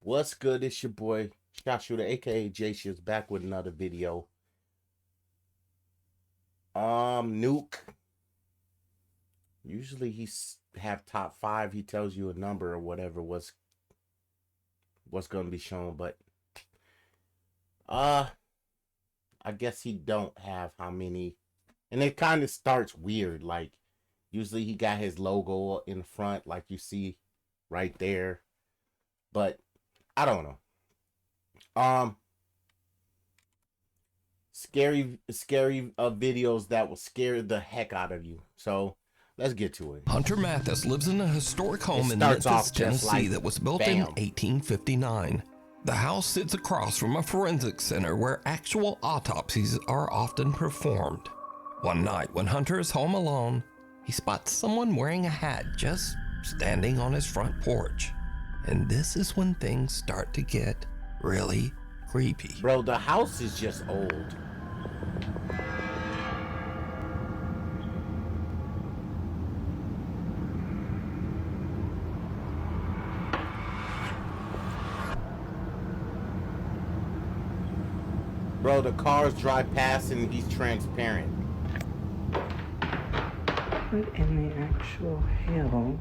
What's good? It's your boy Shot Shooter, aka J Shiz, back with another video. Nuke. Usually he's have top 5. He tells you a number or whatever what's gonna be shown, but I guess he don't have how many, and it kind of starts weird. Like usually he got his logo in the front, like you see right there, but I don't know. Scary videos that will scare the heck out of you. So let's get to it. Hunter Mathis lives in a historic home in Memphis, Tennessee that was built in 1859. The house sits across from a forensic center where actual autopsies are often performed. One night when Hunter is home alone, he spots someone wearing a hat just standing on his front porch. And this is when things start to get really creepy. Bro, the house is just old. Bro, the cars drive past and he's transparent. What in the actual hell?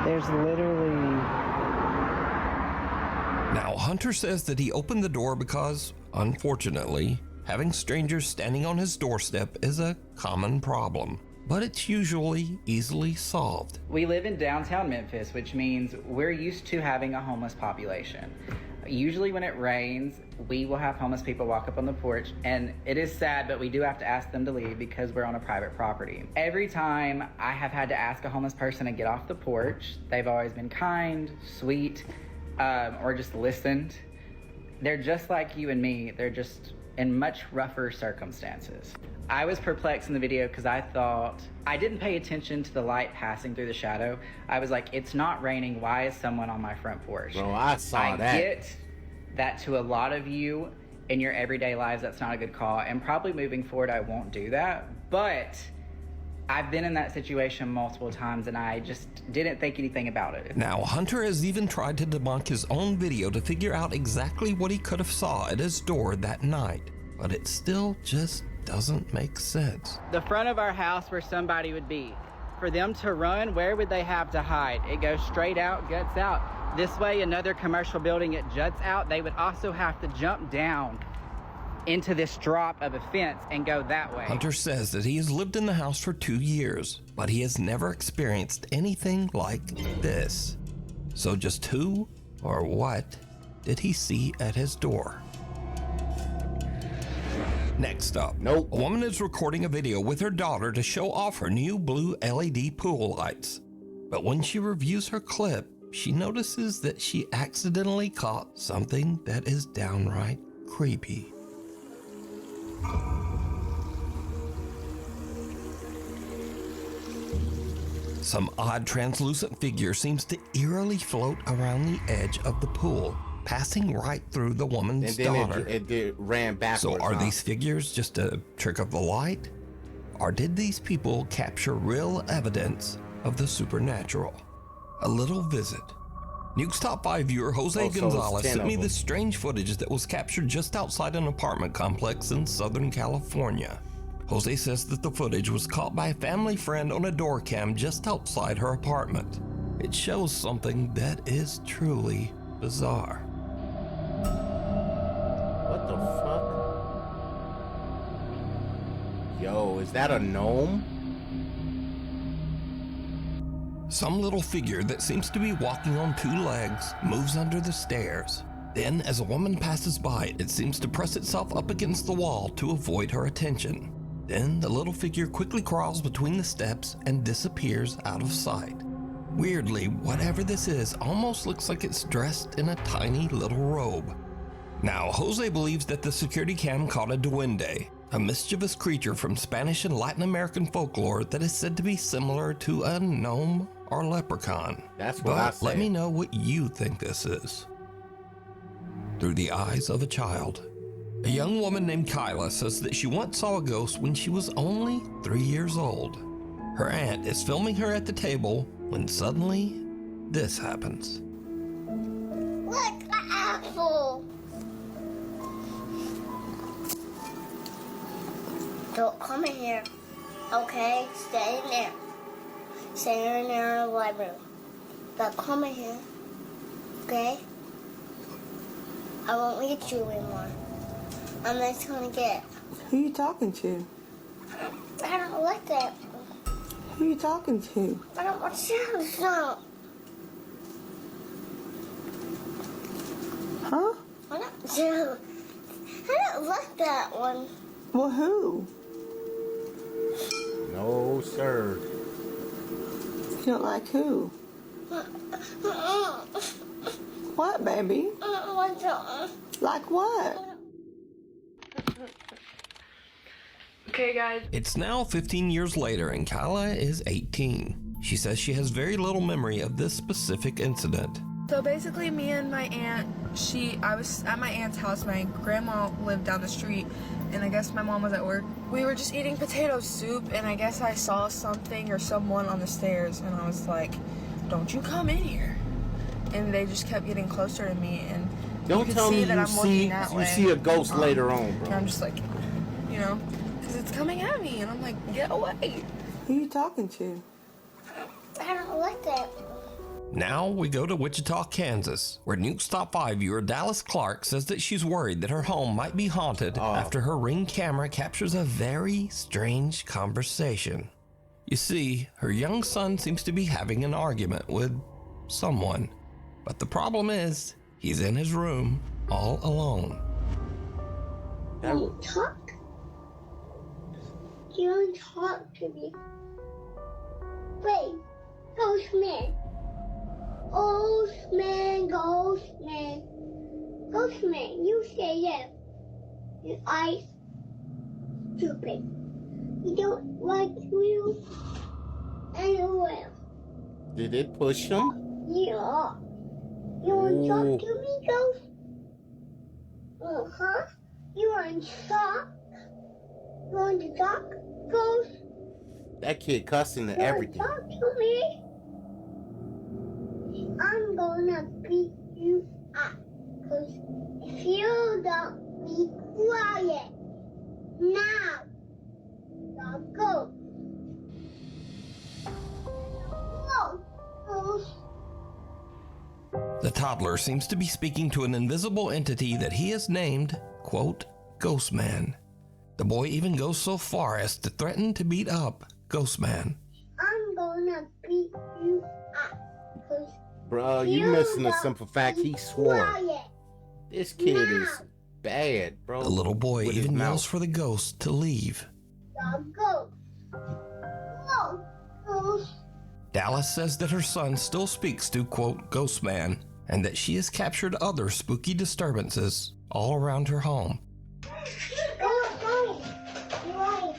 There's literally... Now, Hunter says that he opened the door because, unfortunately, having strangers standing on his doorstep is a common problem, but it's usually easily solved. We live in downtown Memphis, which means we're used to having a homeless population. Usually when it rains, we will have homeless people walk up on the porch, and it is sad, but we do have to ask them to leave because we're on a private property. Every time I have had to ask a homeless person to get off the porch, they've always been kind, sweet, or just listened. They're just like you and me. They're just in much rougher circumstances. I was perplexed in the video because I thought, I didn't pay attention to the light passing through the shadow. I was like, it's not raining. Why is someone on my front porch? Bro, I saw that. I get that to a lot of you in your everyday lives, that's not a good call. And probably moving forward, I won't do that. But I've been in that situation multiple times and I just didn't think anything about it. Now, Hunter has even tried to debunk his own video to figure out exactly what he could have saw at his door that night, but it still just doesn't make sense. The front of our house where somebody would be. For them to run, where would they have to hide? It goes straight out, guts out. This way, another commercial building, it juts out. They would also have to jump down into this drop of a fence and go that way. Hunter says that he has lived in the house for 2 years, but he has never experienced anything like this. So just who or what did he see at his door? Next up, a woman is recording a video with her daughter to show off her new blue LED pool lights. But when she reviews her clip, she notices that she accidentally caught something that is downright creepy. Some odd translucent figure seems to eerily float around the edge of the pool, passing right through the woman's daughter. It ran backwards. So are these figures just a trick of the light? Or did these people capture real evidence of the supernatural? A little visit. Nuke's Top 5 viewer Jose Gonzalez sent me this strange footage that was captured just outside an apartment complex in Southern California. Jose says that the footage was caught by a family friend on a door cam just outside her apartment. It shows something that is truly bizarre. What the fuck? Yo, is that a gnome? Some little figure that seems to be walking on 2 legs moves under the stairs. Then, as a woman passes by, it seems to press itself up against the wall to avoid her attention. Then, the little figure quickly crawls between the steps and disappears out of sight. Weirdly, whatever this is almost looks like it's dressed in a tiny little robe. Now, Jose believes that the security cam caught a duende, a mischievous creature from Spanish and Latin American folklore that is said to be similar to a gnome or leprechaun. That's what I said. Let me know what you think this is. Through the eyes of a child, A young woman named Kyla says that she once saw a ghost when she was only 3 years old. Her aunt is filming her at the table when suddenly this happens. Look, the apple. Don't come in here, okay? Stay in there. Stay in there in the living room. Don't come in here, okay? I won't get you anymore. I'm just gonna get. Who you talking to? I don't like that. Who you talking to? I don't want you. No. Huh? I don't like that one. Well, who? No, sir. You don't like who? What, baby? Like what? Okay, guys. It's now 15 years later and Kyla is 18. She says she has very little memory of this specific incident. So basically, me and my aunt, I was at my aunt's house. My grandma lived down the street, and I guess my mom was at work. We were just eating potato soup, and I guess I saw something or someone on the stairs, and I was like, "Don't you come in here!" And they just kept getting closer to me, and Don't you tell can me see that you I'm looking that you way. see a ghost later on, And bro. I'm just like, you know, because it's coming at me, and I'm like, get away. Who you talking to? I don't like that. Now we go to Wichita, Kansas, where Nuke's Top 5 viewer Dallas Clark says that she's worried that her home might be haunted after her Ring camera captures a very strange conversation. You see, her young son seems to be having an argument with someone, but the problem is he's in his room all alone. You talk? You don't talk to me. Wait, ghost man. Ghost man, ghost man. Ghost man, you say yes. Your eyes stupid. You don't like you anywhere. Did it push him? Yeah. You want to talk to me, ghost? Uh-huh. You want to talk? You want to talk, ghost? That kid cussing and You want to everything. talk to me? I'm gonna beat you up. Cause if you don't be quiet now, I'll go. Go, ghost. The toddler seems to be speaking to an invisible entity that he has named, quote, Ghostman. The boy even goes so far as to threaten to beat up Ghostman. I'm gonna beat you up. Cause Bro, you missing the simple fact he swore. quiet. This kid is bad, bro. The little boy With his even mouth. yells for the ghost to leave. I'll go. Go, ghost. Dallas says that her son still speaks to, quote, Ghostman, and that she has captured other spooky disturbances all around her home. Go. You're right.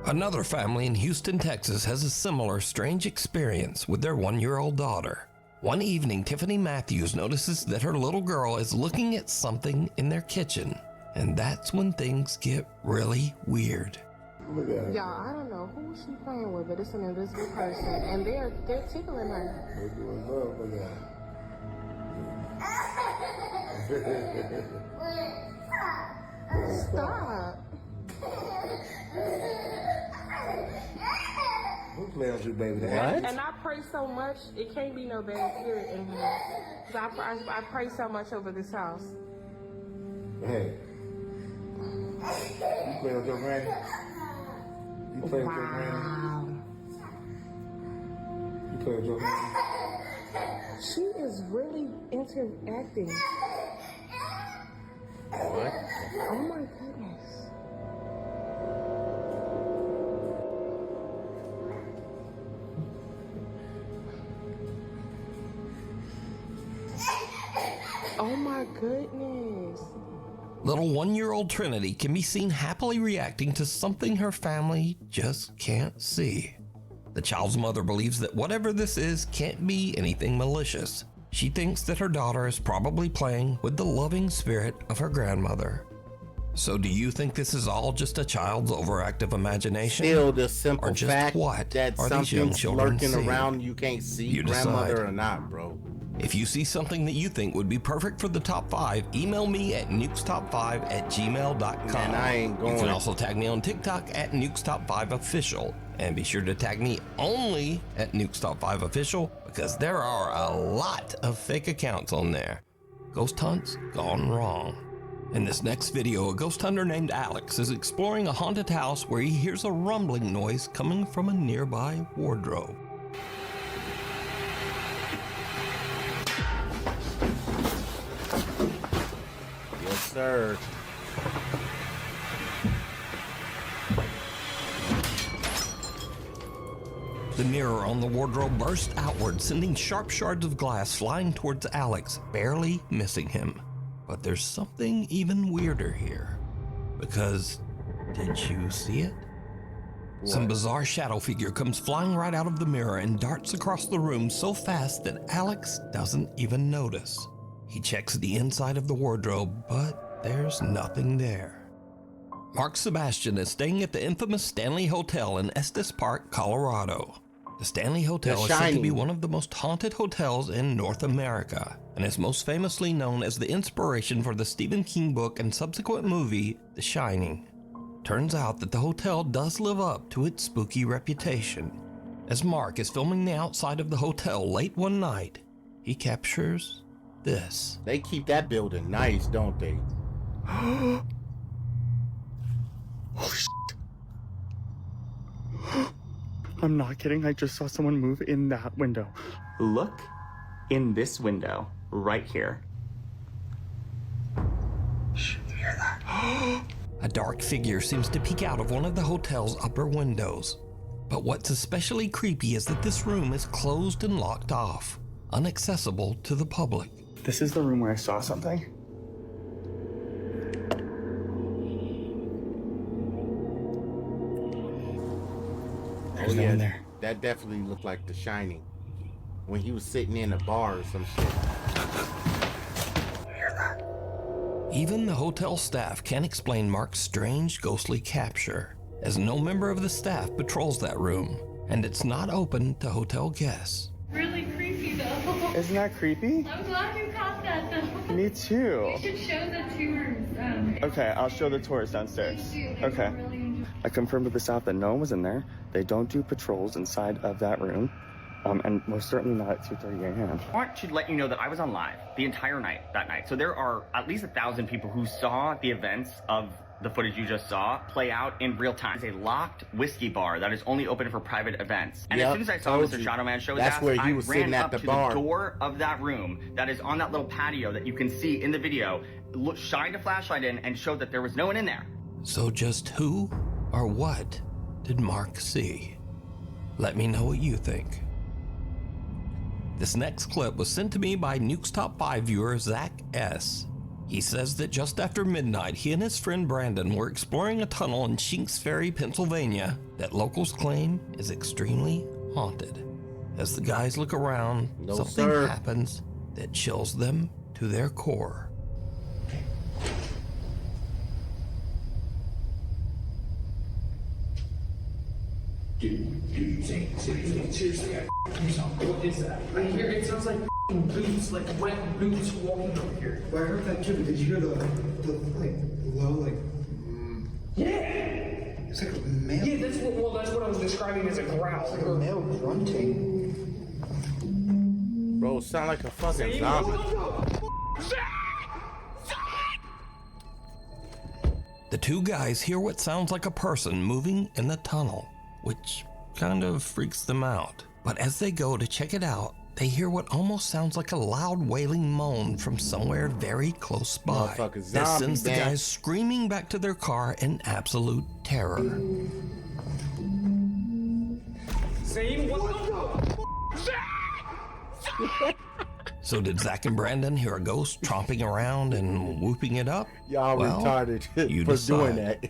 Another family in Houston, Texas has a similar strange experience with their 1-year-old daughter. One evening, Tiffany Matthews notices that her little girl is looking at something in their kitchen, and that's when things get really weird. Y'all, I don't know who she playing with, but it's an invisible person, and they're tickling her. They're doing love for that. Stop. Who playing with you, baby? What? And I pray so much, it can't be no bad spirit in here. 'Cause I pray so much over this house. Hey. You playing with your granny? You playing with your granny? Wow. You playing with your granny? She is really interacting. What? Oh my goodness. Oh my goodness. Little 1-year-old Trinity can be seen happily reacting to something her family just can't see. The child's mother believes that whatever this is can't be anything malicious. She thinks that her daughter is probably playing with the loving spirit of her grandmother. So do you think this is all just a child's overactive imagination? Still, the simple or just fact what that are these young something's children lurking seeing? around, you can't see You grandmother decide. or not, bro. If you see something that you think would be perfect for the top 5, email me at nukestop5@gmail.com. Man, I ain't going. You can also tag me on TikTok at nukestop5official. And be sure to tag me only at nukestop5official because there are a lot of fake accounts on there. Ghost hunts gone wrong. In this next video, a ghost hunter named Alex is exploring a haunted house where he hears a rumbling noise coming from a nearby wardrobe. Yes, sir. The mirror on the wardrobe burst outward, sending sharp shards of glass flying towards Alex, barely missing him. But there's something even weirder here. Because, did you see it? What? Some bizarre shadow figure comes flying right out of the mirror and darts across the room so fast that Alex doesn't even notice. He checks the inside of the wardrobe, but there's nothing there. Mark Sebastian is staying at the infamous Stanley Hotel in Estes Park, Colorado. The Stanley Hotel is said to be one of the most haunted hotels in North America, and is most famously known as the inspiration for the Stephen King book and subsequent movie, The Shining. Turns out that the hotel does live up to its spooky reputation. As Mark is filming the outside of the hotel late one night, he captures this. They keep that building nice, don't they? Oh, shit. I'm not kidding. I just saw someone move in that window. Look in this window right here. Shh, you hear that? A dark figure seems to peek out of one of the hotel's upper windows. But what's especially creepy is that this room is closed and locked off, inaccessible to the public. This is the room where I saw something. There's no one there. That definitely looked like The Shining. When he was sitting in a bar or some shit. You hear that? Even the hotel staff can't explain Mark's strange ghostly capture, as no member of the staff patrols that room, and it's not open to hotel guests. Really creepy though. Isn't that creepy? I'm glad you caught that though. Me too. You should show the tours. Okay, I'll show the tours downstairs. Okay. I confirmed with the staff that no one was in there. They don't do patrols inside of that room. And most certainly not at 2:30 a.m. I want to let you know that I was on live the entire night that night. So there are at least 1,000 people who saw the events of the footage you just saw play out in real time. It's a locked whiskey bar that is only open for private events. And as soon as I saw Mr. Shadow Man show his ass, I ran up to the door of that room that is on that little patio that you can see in the video, shined a flashlight in and showed that there was no one in there. So just who or what did Mark see? Let me know what you think. This next clip was sent to me by Nuke's Top 5 viewer Zach S. He says that just after midnight, he and his friend Brandon were exploring a tunnel in Shinks Ferry, Pennsylvania, that locals claim is extremely haunted. As the guys look around, something happens that chills them to their core. Dude, seriously, what is that? I hear it sounds like boots, like wet boots walking over here. Well, I heard that too, but did you hear the like low, like? Yeah. It's like a male. Yeah, that's what I was describing as a growl. It's like a male grunting. Bro, sound like a fucking zombie. The two guys hear what sounds like a person moving in the tunnel, which kind of freaks them out. But as they go to check it out, they hear what almost sounds like a loud wailing moan from somewhere very close by. That sends the guys screaming back to their car in absolute terror. Saying what the So did Zach and Brandon hear a ghost tromping around and whooping it up? Y'all retarded for doing that.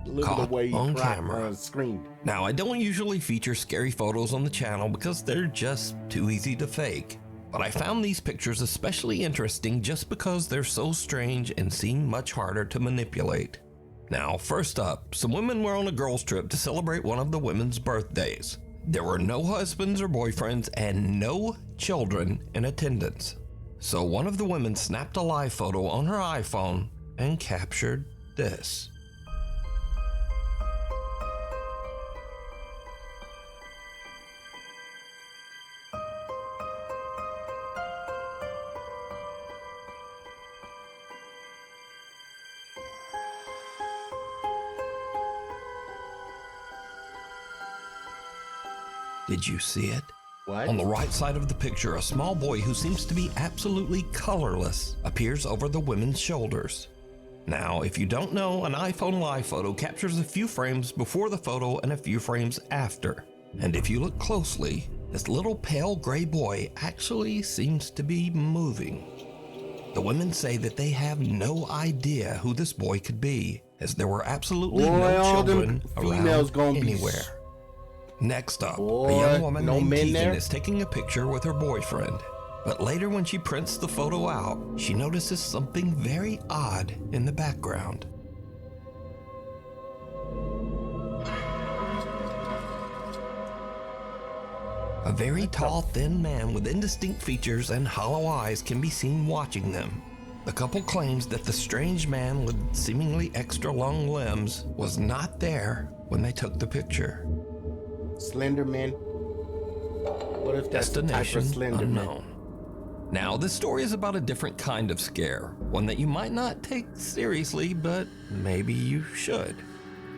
Look at the way on he camera. Screamed. Now, I don't usually feature scary photos on the channel because they're just too easy to fake. But I found these pictures especially interesting just because they're so strange and seem much harder to manipulate. Now, first up, some women were on a girls' trip to celebrate one of the women's birthdays. There were no husbands or boyfriends and no children in attendance. So one of the women snapped a live photo on her iPhone and captured this. Did you see it? What? On the right side of the picture, a small boy who seems to be absolutely colorless appears over the women's shoulders. Now, if you don't know, an iPhone live photo captures a few frames before the photo and a few frames after. And if you look closely, this little pale gray boy actually seems to be moving. The women say that they have no idea who this boy could be, as there were absolutely no children around anywhere. Next up, a young woman named Keegan is taking a picture with her boyfriend. But later when she prints the photo out, she notices something very odd in the background. A very tall, thin man with indistinct features and hollow eyes can be seen watching them. The couple claims that the strange man with seemingly extra long limbs was not there when they took the picture. Slenderman. What if that's the type of Destination Slenderman? unknown. Now, this story is about a different kind of scare, one that you might not take seriously, but maybe you should.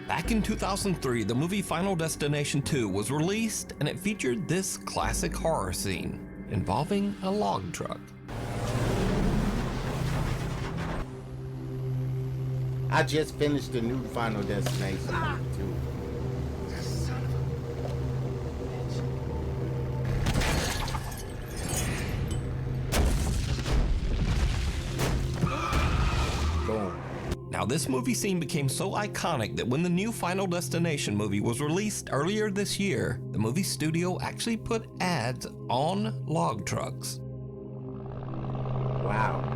Back in 2003, the movie Final Destination 2 was released, and it featured this classic horror scene involving a log truck. I just finished the new Final Destination 2. Now, this movie scene became so iconic that when the new Final Destination movie was released earlier this year, the movie studio actually put ads on log trucks. Wow.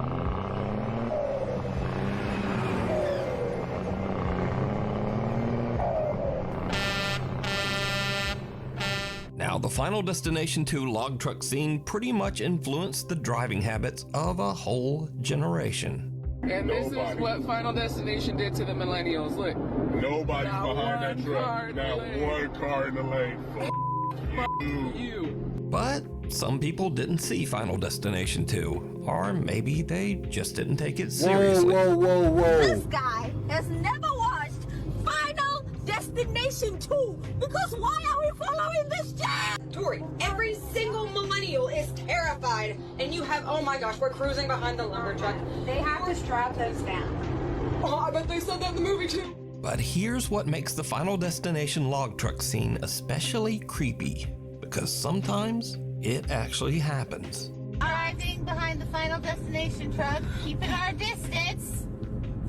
Now, the Final Destination 2 log truck scene pretty much influenced the driving habits of a whole generation. And this is what Final Destination did to the millennials. Look. Nobody's Not behind that one truck. car in the Not lane. one car in the lane. F you. But some people didn't see Final Destination 2, or maybe they just didn't take it seriously. This guy has never watched Final Destination 2 because why are we following this jam? Tori, every single millennial is terrified, and you have, oh my gosh, we're cruising behind the lumber truck. They have to strap those down. Oh, I bet they said that in the movie too. But here's what makes the Final Destination log truck scene especially creepy, because sometimes it actually happens. Arriving behind the Final Destination truck, keeping our distance.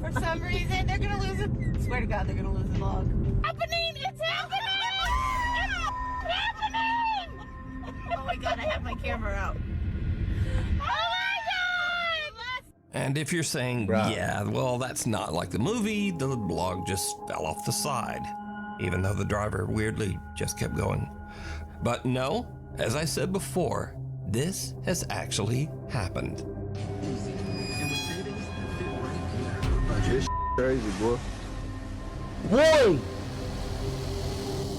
For some reason, they're gonna lose it. Swear to God, they're gonna lose the log. Happening! It's happening! It's happening! Oh my God, I have my camera out. Oh my God! And if you're saying, yeah, well, that's not like the movie, the log just fell off the side, even though the driver weirdly just kept going. But no, as I said before, this has actually happened. This crazy, boy. Boy!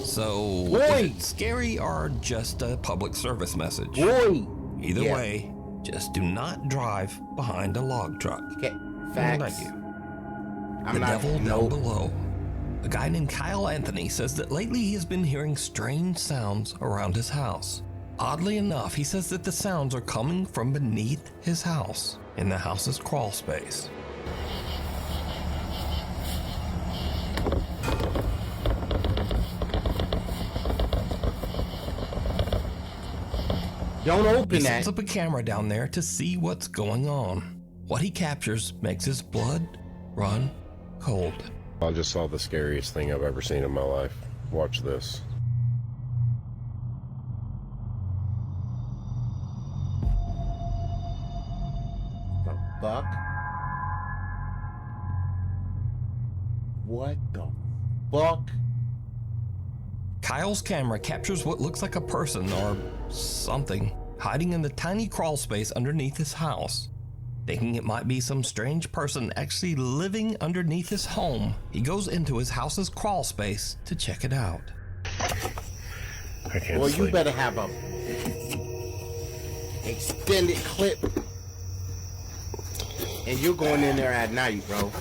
So, Boy! is it scary or just a public service message? Boy! Either Yeah. way, just do not drive behind a log truck. Okay, facts. Thank you. I'm The not- devil down nope. below. A guy named Kyle Anthony says that lately he has been hearing strange sounds around his house. Oddly enough, he says that the sounds are coming from beneath his house, in the house's crawl space. Don't open He that. sets up a camera down there to see what's going on. What he captures makes his blood run cold. I just saw the scariest thing I've ever seen in my life. Watch this. fuck? What the fuck? Kyle's camera captures what looks like a person or something hiding in the tiny crawl space underneath his house. Thinking it might be some strange person actually living underneath his home, he goes into his house's crawl space to check it out. I can't Well, sleep. you better have a extended clip. And you're going in there at night, bro.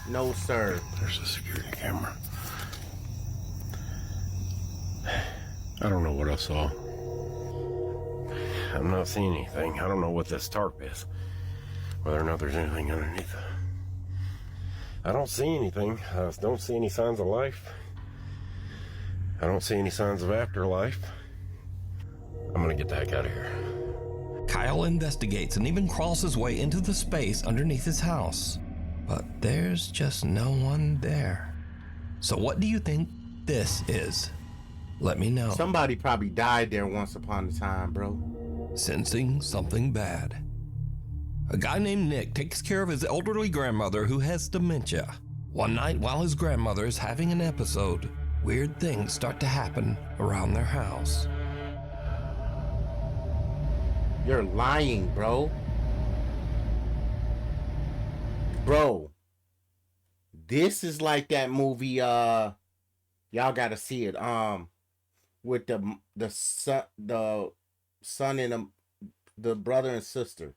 No, sir. There's a security camera. I don't know what I saw. I'm not seeing anything. I don't know what this tarp is. Whether or not there's anything underneath it. I don't see anything. I don't see any signs of life. I don't see any signs of afterlife. I'm gonna get the heck out of here. Kyle investigates and even crawls his way into the space underneath his house. But there's just no one there. So what do you think this is? Let me know. Somebody probably died there once upon a time, bro. Sensing something bad. A guy named Nick takes care of his elderly grandmother who has dementia. One night while his grandmother is having an episode, weird things start to happen around their house. You're lying, bro. Bro. This is like that movie, y'all gotta see it. With the son and the brother and sister.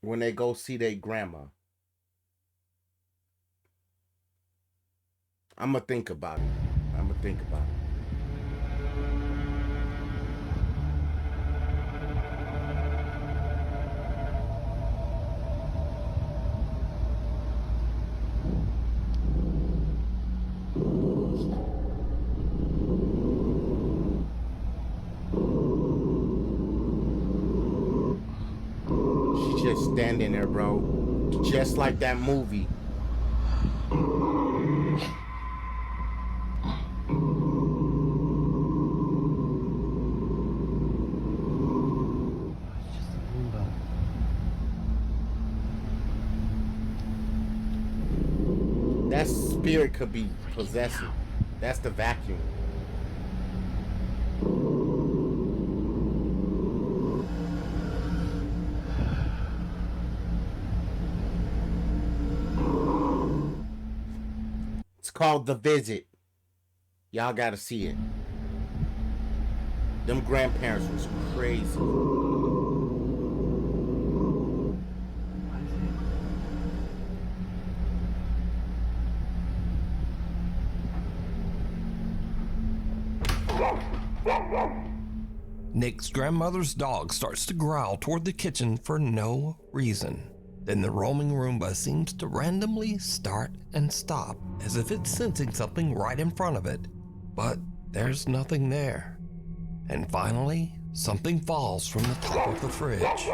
When they go see their grandma. I'ma think about it. She's just standing there, bro. Just like that movie. That spirit could be possessive. That's the vacuum. It's called The Visit. Y'all gotta see it. Them grandparents was crazy. Nick's grandmother's dog starts to growl toward the kitchen for no reason. Then the roaming Roomba seems to randomly start and stop, as if it's sensing something right in front of it. But there's nothing there. And finally, something falls from the top of the fridge.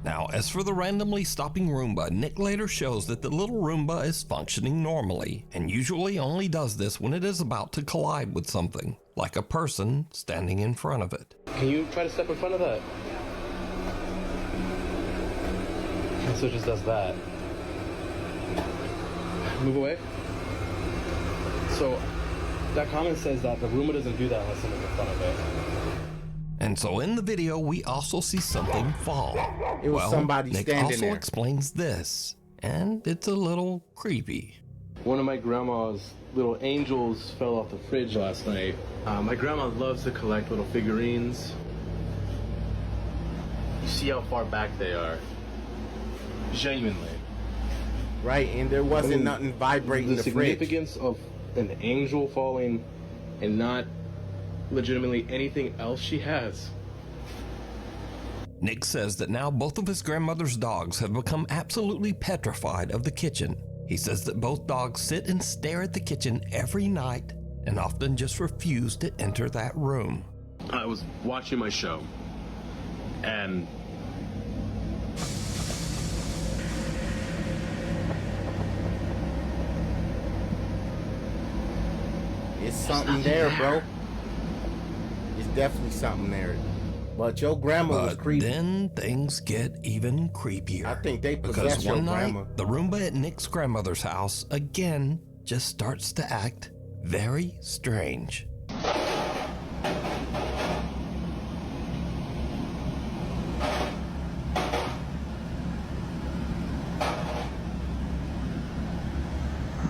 Now, as for the randomly stopping Roomba, Nick later shows that the little Roomba is functioning normally, and usually only does this when it is about to collide with something, like a person standing in front of it. Can you try to step in front of that? So it just does that. Move away. So that comment says that the Roomba doesn't do that unless someone's in front of it. And so in the video, we also see something fall. It was somebody Nick standing also there. explains this, and it's a little creepy. One of my grandma's little angels fell off the fridge last night. My grandma loves to collect little figurines. You see how far back they are. Genuinely. Right, and there wasn't nothing vibrating the fridge. The significance of an angel falling and not legitimately anything else she has. Nick says that now both of his grandmother's dogs have become absolutely petrified of the kitchen. He says that both dogs sit and stare at the kitchen every night and often just refuse to enter that room. I was watching my show and It's something there, bro. It's definitely something there. But your grandma was But creepy. then things get even creepier. I think they because possessed your one night, grandma. the Roomba at Nick's grandmother's house again just starts to act very strange.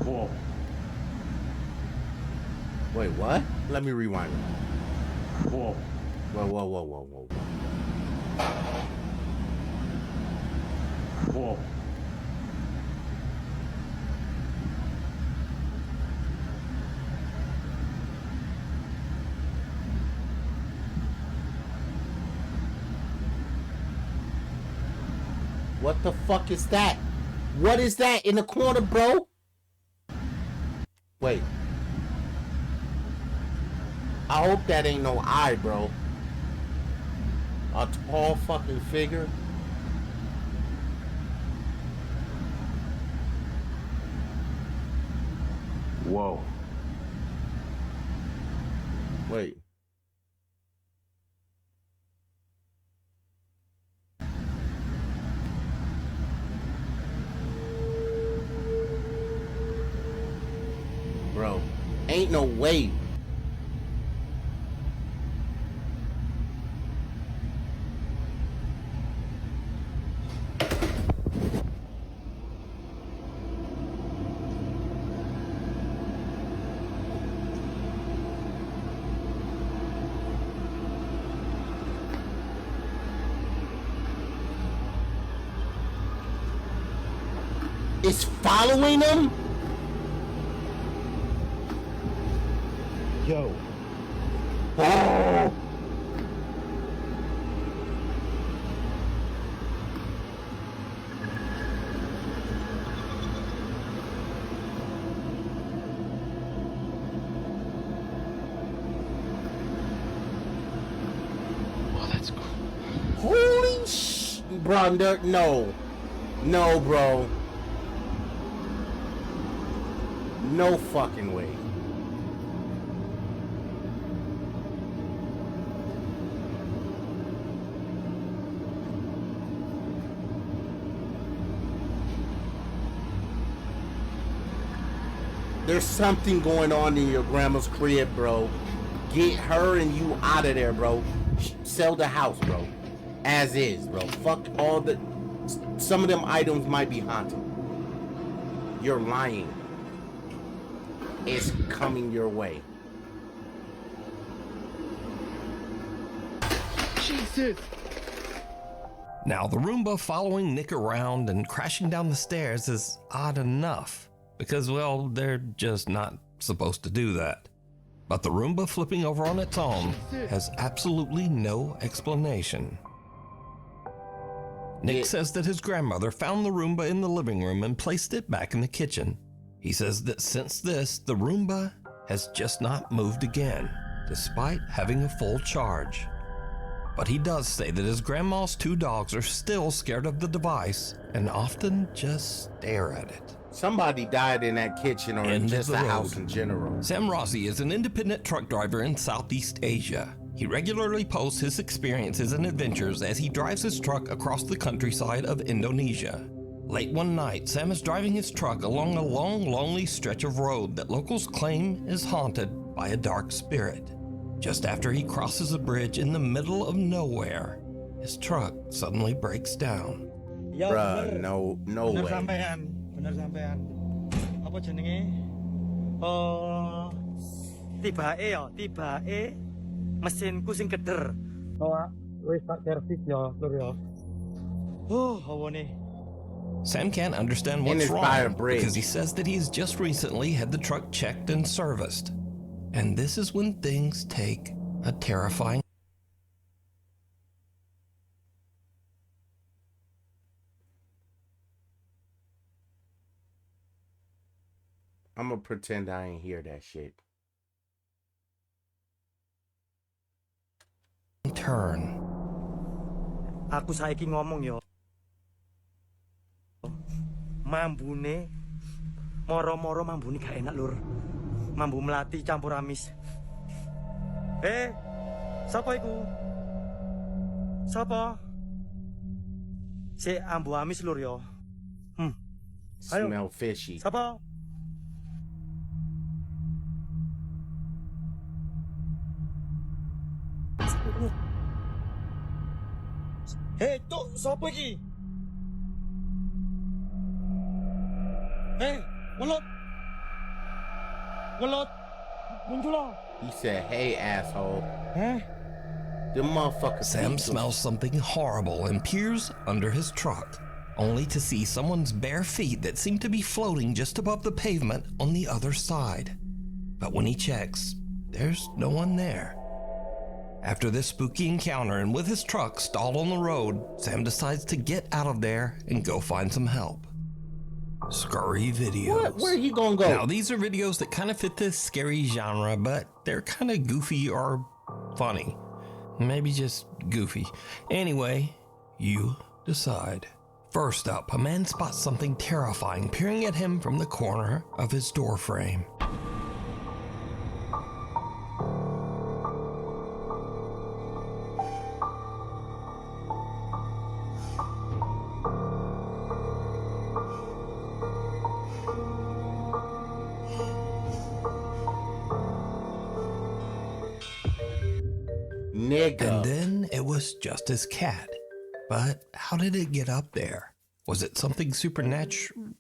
Whoa. Wait, what? Let me rewind. Whoa. Whoa, whoa, whoa, whoa, whoa. Whoa. What the fuck is that? What is that in the corner, bro? Wait. I hope that ain't no eye, bro. A tall fucking figure. Whoa. Wait. Bro, ain't no way. It's following him? Yo. Oh. Oh, that's cool. Holy sh... Bro, no. No, bro. No fucking way. There's something going on in your grandma's crib, bro. Get her and you out of there, bro. Sell the house, bro. As is, bro. Fuck all the... Some of them items might be haunted. You're lying. It's coming your way. Jesus. Now, the Roomba following Nick around and crashing down the stairs is odd enough. Because, well, they're just not supposed to do that. But the Roomba flipping over on its own has absolutely no explanation. Nick says that his grandmother found the Roomba in the living room and placed it back in the kitchen. He says that since this, the Roomba has just not moved again, despite having a full charge. But he does say that his grandma's two dogs are still scared of the device and often just stare at it. Somebody died in that kitchen or in just the house in general. Sam Rossi is an independent truck driver in Southeast Asia. He regularly posts his experiences and adventures as he drives his truck across the countryside of Indonesia. Late one night, Sam is driving his truck along a long, lonely stretch of road that locals claim is haunted by a dark spirit. Just after he crosses a bridge in the middle of nowhere, his truck suddenly breaks down. Bruh, no way. Bener sampean. Apa jenenge? Tibake mesinku sing keder. Oh, wis tak servis ya, Lur ya. Oh, hawane. Sam can't understand what's wrong because he says that he's just recently had the truck checked and serviced. And this is when things take a terrifying. I'm gonna pretend I ain't hear that shit. Turn. Aku saiki ngomong yo. Mambune moro-moro mambune gak enak, Lur. Mambu melati campur amis. Sapa iku? Sapa? Si ambu amis lurio. Smell fishy. Sapa? Hey, to sapa ki? Hey, walot. Walot. Munjula. He said, "Hey, asshole." The motherfucker. Sam smells something horrible and peers under his truck, only to see someone's bare feet that seem to be floating just above the pavement on the other side. But when he checks, there's no one there. After this spooky encounter and with his truck stalled on the road, Sam decides to get out of there and go find some help. Scary videos. What? Where you gonna go? Now, these are videos that kind of fit this scary genre, but they're kind of goofy or funny. Maybe just goofy. Anyway, you decide. First up, a man spots something terrifying peering at him from the corner of his door frame. Nigga. And then it was just his cat. But how did it get up there? Was it something supernatural?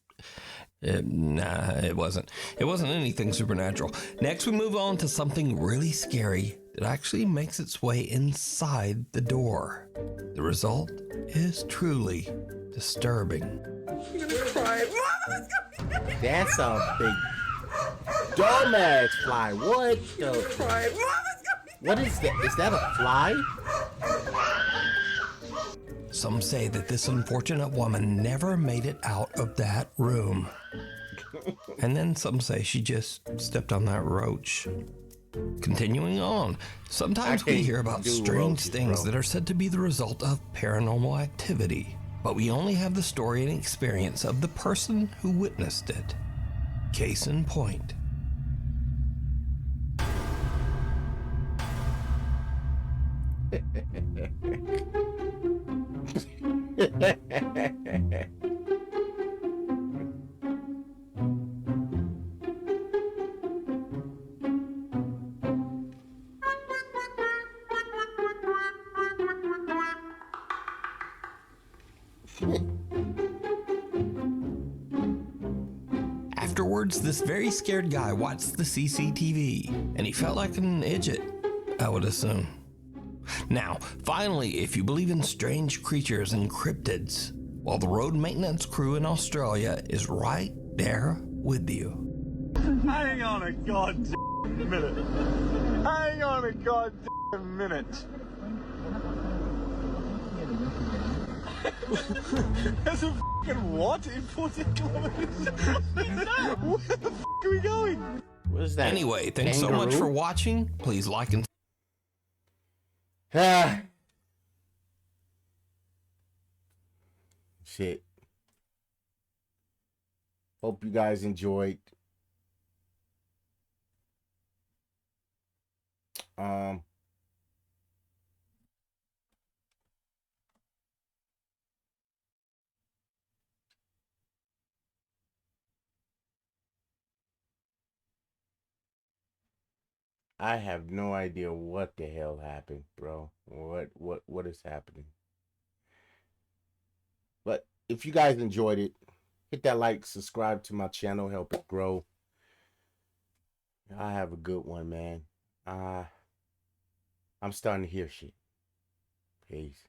Nah, it wasn't. It wasn't anything supernatural. Next, we move on to something really scary that actually makes its way inside the door. The result is truly disturbing. That's a big dumbass fly. What the? What is that? Is that a fly? Some say that this unfortunate woman never made it out of that room. And then some say she just stepped on that roach. Continuing on, sometimes we hear about strange things that are said to be the result of paranormal activity, but we only have the story and experience of the person who witnessed it. Case in point. Afterwards, this very scared guy watched the CCTV, and he felt like an idiot, I would assume. Now, finally, if you believe in strange creatures and cryptids, well, the road maintenance crew in Australia is right there with you. Hang on a goddamn minute. Hang on a goddamn minute. There's a fucking what in 40 kilometers? Where the f are we going? What is that? Anyway, thanks so much for watching. Please like and Shit. Hope you guys enjoyed. I have no idea what the hell happened, bro. What is happening? But if you guys enjoyed it, hit that like, subscribe to my channel, help it grow. I have a good one, man. I'm starting to hear shit. Peace.